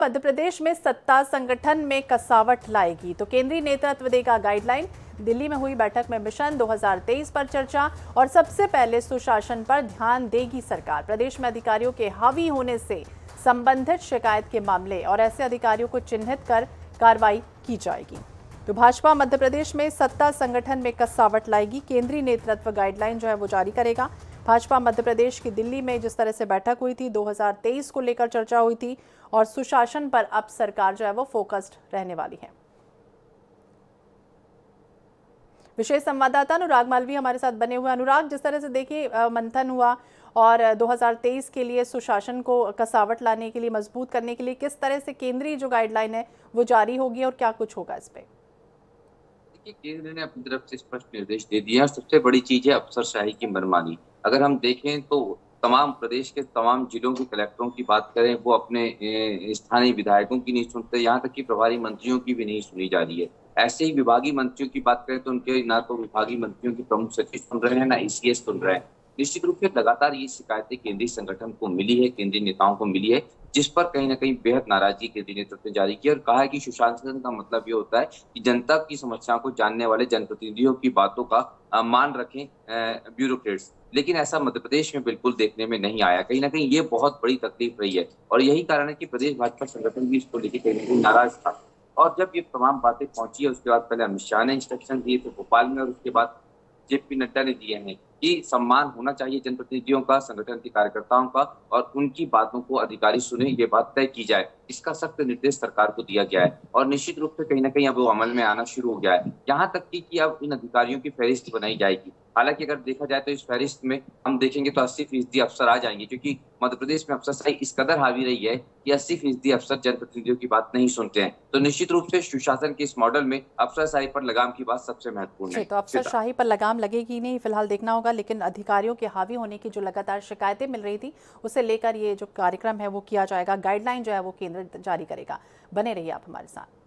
मध्य प्रदेश में सत्ता संगठन में कसावट लाएगी तो केंद्रीय नेतृत्व देगा गाइडलाइन। दिल्ली में हुई बैठक में मिशन 2023 पर चर्चा और सबसे पहले सुशासन पर ध्यान देगी सरकार। प्रदेश में अधिकारियों के हावी होने से संबंधित शिकायत के मामले और ऐसे अधिकारियों को चिन्हित कर कार्रवाई की जाएगी। तो भाजपा मध्य प्रदेश में सत्ता संगठन में कसावट लाएगी। केंद्रीय नेतृत्व गाइडलाइन जो है वो जारी करेगा। भाजपा मध्य प्रदेश की दिल्ली में जिस तरह से बैठक हुई थी, 2023 को लेकर चर्चा हुई थी और सुशासन पर अब सरकार जो है वो फोकस्ड रहने वाली है। विशेष संवाददाता अनुराग मालवीय हमारे साथ बने हुए। अनुराग, जिस तरह से देखिए मंथन हुआ और 2023 के लिए सुशासन को कसावट लाने के लिए, मजबूत करने के लिए किस तरह से केंद्रीय जो गाइडलाइन है वो जारी होगी और क्या कुछ होगा इस पे? देखिए, केंद्र ने अपनी तरफ से स्पष्ट निर्देश दे दिए हैं और सबसे बड़ी चीज है अफसरशाही की मनमानी। अगर हम देखें तो तमाम प्रदेश के तमाम जिलों के कलेक्टरों की बात करें, वो अपने स्थानीय विधायकों की नहीं सुनते, यहाँ तक कि प्रभारी मंत्रियों की भी नहीं सुनी जा रही है। ऐसे ही विभागीय मंत्रियों की बात करें तो उनके ना तो विभागीय मंत्रियों की प्रमुख सचिव सुन रहे हैं, ना ईसीएस सुन रहे हैं। निश्चित रूप से लगातार ये शिकायतें केंद्रीय संगठन को मिली है, केंद्रीय नेताओं को मिली है, जिस पर कहीं न कहीं बेहद नाराजगी केंद्रीय नेतृत्व ने जारी की और कहा है कि सुशासन का मतलब ये होता है कि जनता की समस्याओं को जानने वाले जनप्रतिनिधियों की बातों का मान रखें ब्यूरोक्रेट्स। लेकिन ऐसा मध्य प्रदेश में बिल्कुल देखने में नहीं आया। कहीं न कहीं ये बहुत बड़ी तकलीफ रही है और यही कारण है कि प्रदेश भाजपा संगठन भी इसको लेके कहीं न कहीं नाराज था। और जब ये तमाम बातें पहुंची है, उसके बाद पहले अमित शाह ने इंस्ट्रक्शन दिए थे भोपाल में और उसके बाद जेपी नड्डा ने दिए हैं कि सम्मान होना चाहिए जनप्रतिनिधियों का, संगठन के कार्यकर्ताओं का और उनकी बातों को अधिकारी सुने, ये बात तय की जाए। इसका सख्त निर्देश सरकार को दिया गया है और निश्चित रूप से कहीं न कहीं अब वो अमल में आना शुरू हो गया है। यहाँ तक कि अब इन अधिकारियों की फहरिस्त बनाई जाएगी। हालाँकि अगर देखा जाए तो इस फहरिस्त में हम देखेंगे तो 80% अफसर आ जाएंगे, क्योंकि मध्य प्रदेश में अफसरशाही इस कदर हावी रही है कि 80% अफसर जनप्रतिनिधियों की बात नहीं सुनते हैं। तो निश्चित रूप से सुशासन के इस मॉडल में अफसरशाही पर लगाम की बात सबसे महत्वपूर्ण जी, है। तो अफसरशाही पर लगाम लगेगी नहीं, फिलहाल देखना होगा। लेकिन अधिकारियों के हावी होने की जो लगातार शिकायतें मिल रही थी, उसे लेकर ये जो कार्यक्रम है वो किया जाएगा। गाइडलाइन जो है वो केंद्र जारी करेगा। बने रहिए आप हमारे साथ।